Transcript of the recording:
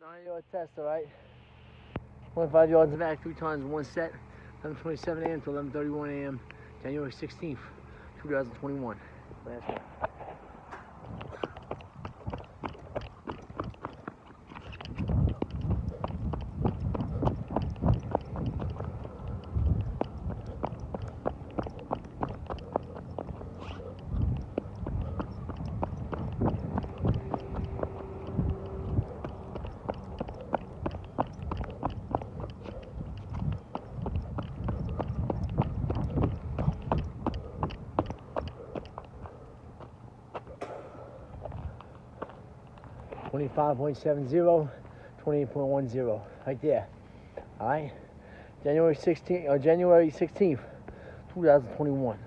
9-yard test, all right? 25 yards back, 3 times, 1 set, 11:27 a.m. to 11:31 a.m., January 16th, 2021. Last one. $25.70, 28.10, right there. All right, January 16th, 2021.